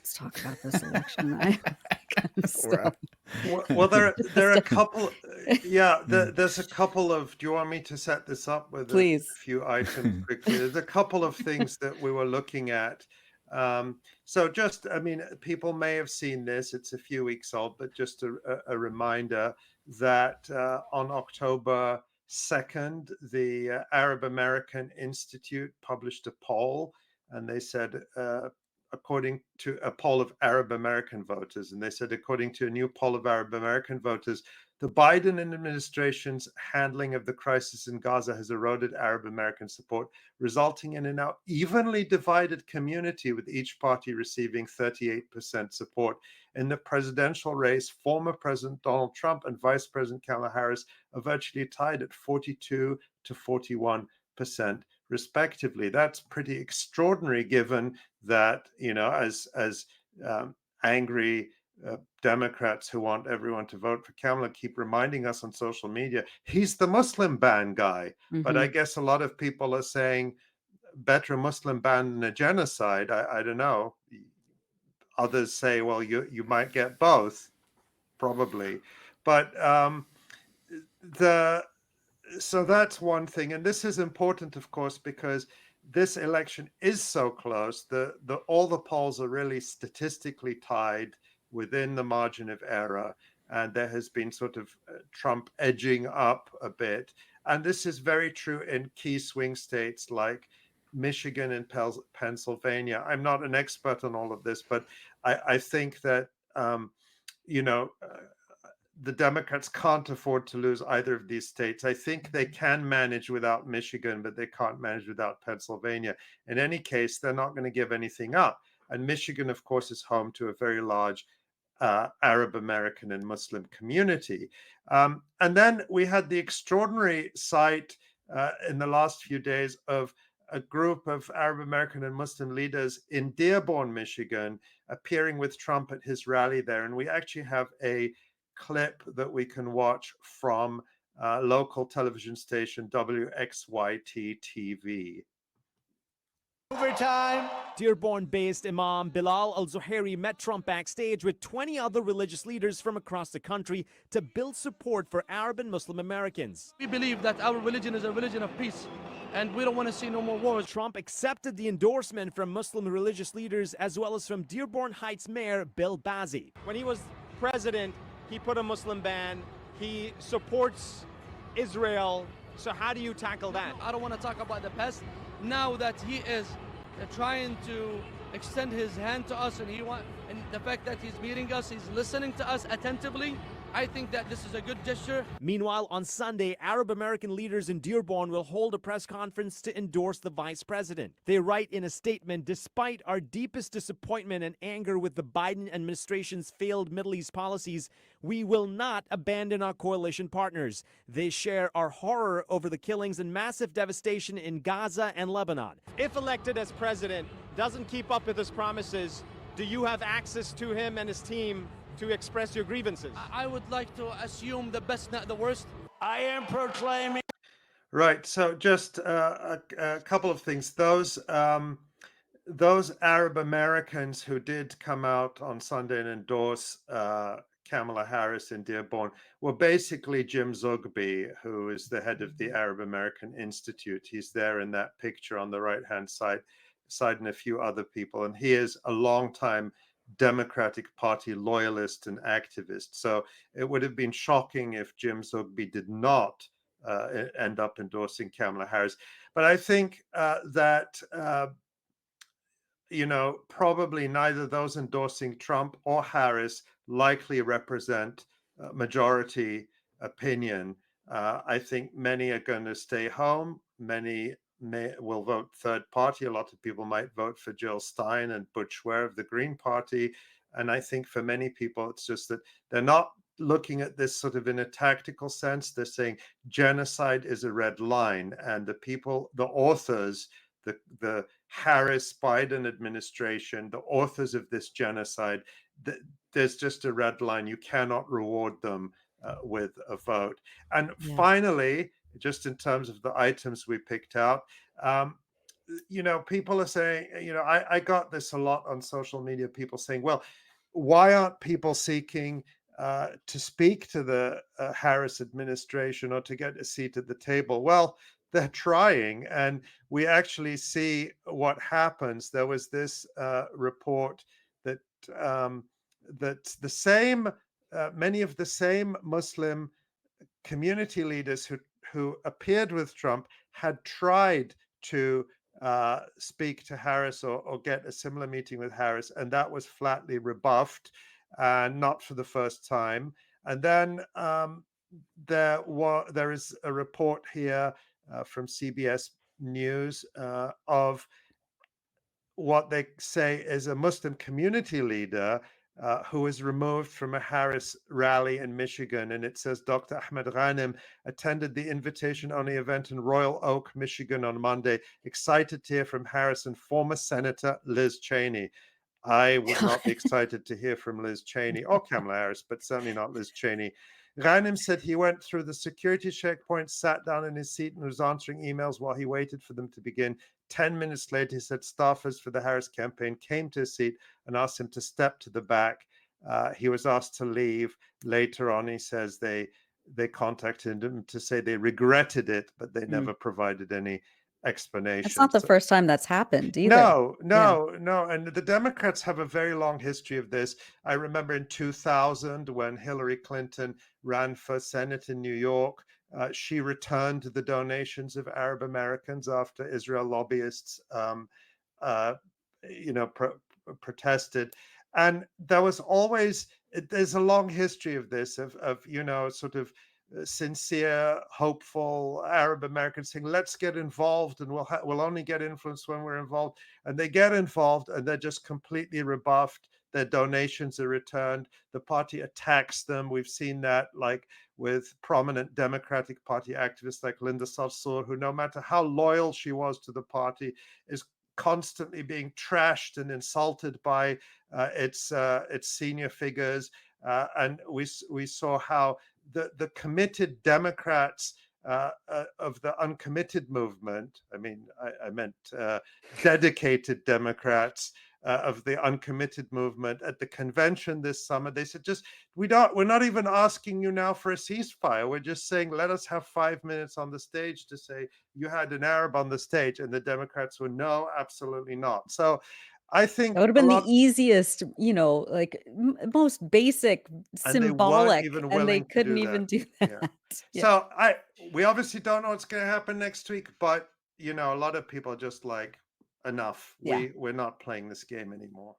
Let's talk about this election. I'm so Well, there are a just couple. Yeah, there's a couple of. Do you want me to set this up with a please. few items quickly? There's a couple of things that we were looking at. So just, I mean, people may have seen this. It's a few weeks old, but just a reminder that on October 2nd, the Arab American Institute published a poll, and they said according to a poll of Arab American voters, and they said, according to a new poll of Arab American voters, the Biden administration's handling of the crisis in Gaza has eroded Arab American support, resulting in a now evenly divided community, with each party receiving 38% support. In the presidential race, former President Donald Trump and Vice President Kamala Harris are virtually tied at 42 to 41%, respectively. That's pretty extraordinary, given that, as angry Democrats who want everyone to vote for Kamala keep reminding us on social media, he's the Muslim ban guy. But I Mhm. guess a lot of people are saying better a Muslim ban than a genocide. I don't know. Others say, well, you might get both, probably. But the so that's one thing, and this is important, of course, because this election is so close. The all the polls are really statistically tied within the margin of error, and there has been sort of Trump edging up a bit, and this is very true in key swing states like Michigan and Pennsylvania. I'm not an expert on all of this, but I think that you know. The Democrats can't afford to lose either of these states. I think they can manage without Michigan, but they can't manage without Pennsylvania. In any case, they're not going to give anything up. And Michigan, of course, is home to a very large Arab American and Muslim community. And then we had the extraordinary sight in the last few days of a group of Arab American and Muslim leaders in Dearborn, Michigan, appearing with Trump at his rally there. And we actually have a clip that we can watch from local television station WXYT TV. Overtime. Dearborn-based Imam Bilal al-Zuhairi met Trump backstage with 20 other religious leaders from across the country to build support for Arab and Muslim Americans. We believe that our religion is a religion of peace, and we don't want to see no more wars. Trump accepted the endorsement from Muslim religious leaders as well as from Dearborn Heights Mayor Bill Bazzi. When he was president, he put a Muslim ban. He supports Israel. So how do you tackle that? I don't want to talk about the past. Now that he is trying to extend his hand to us, and the fact that he's meeting us, he's listening to us attentively, I think that this is a good gesture. Meanwhile, on Sunday, Arab American leaders in Dearborn will hold a press conference to endorse the vice president. They write in a statement, despite our deepest disappointment and anger with the Biden administration's failed Middle East policies, we will not abandon our coalition partners. They share our horror over the killings and massive devastation in Gaza and Lebanon. If elected as president, doesn't keep up with his promises, do you have access to him and his team to express your grievances? I would like to assume the best, not the worst. I am proclaiming. Right. So just a couple of things. Those Arab Americans who did come out on Sunday and endorse Kamala Harris in Dearborn were basically Jim Zogby, who is the head of the Arab American Institute. He's there in that picture on the right-hand side, and a few other people. And he is a longtime Democratic Party loyalist and activist. So it would have been shocking if Jim Zogby did not end up endorsing Kamala Harris. But I think that probably neither those endorsing Trump or Harris likely represent majority opinion. I think many are going to stay home. Many will vote third party. A lot of people might vote for Jill Stein and Butch Ware of the Green Party. And I think for many people, it's just that they're not looking at this sort of in a tactical sense. They're saying genocide is a red line, and the authors, the Harris Biden administration, the authors of this genocide, there's just a red line. You cannot reward them with a vote. And Yeah. finally, just in terms of the items we picked out, people are saying, I got this a lot on social media, people saying, well, why aren't people seeking to speak to the Harris administration or to get a seat at the table? Well, they're trying, and we actually see what happens. There was this report that um, many of the same Muslim community leaders who appeared with Trump had tried to speak to Harris or get a similar meeting with Harris, and that was flatly rebuffed, not for the first time. And then there is a report here from CBS News of what they say is a Muslim community leader who was removed from a Harris rally in Michigan. And it says Dr. Ahmed Ghanim attended the invitation-only event in Royal Oak, Michigan on Monday, excited to hear from Harris and former Senator Liz Cheney. I would not be excited to hear from Liz Cheney or Kamala Harris, but certainly not Liz Cheney. Ghanim said he went through the security checkpoint, sat down in his seat, and was answering emails while he waited for them to begin. 10 minutes later, he said staffers for the Harris campaign came to his seat and asked him to step to the back. He was asked to leave. Later on, he says they contacted him to say they regretted it, but they never provided any explanation. It's not the first time that's happened either. No. And the Democrats have a very long history of this. I remember in 2000 when Hillary Clinton ran for Senate in New York, she returned the donations of Arab Americans after Israel lobbyists, protested. And there was always, there's a long history of this, of sort of sincere, hopeful Arab Americans saying, let's get involved, and we'll only get influence when we're involved. And they get involved and they're just completely rebuffed. Their donations are returned. The party attacks them. We've seen that like with prominent Democratic Party activists like Linda Sarsour, who no matter how loyal she was to the party, is constantly being trashed and insulted by its senior figures. And we saw how the committed Democrats of the uncommitted movement, I meant dedicated Democrats of the uncommitted movement at the convention this summer, they said, we're not even asking you now for a ceasefire. We're just saying, let us have 5 minutes on the stage to say you had an Arab on the stage. And the Democrats were, no, absolutely not. So I think that would have been the easiest, like most basic, symbolic, and they couldn't even do that. Yeah. So we obviously don't know what's going to happen next week, but a lot of people are just like, enough. Yeah. We're not playing this game anymore.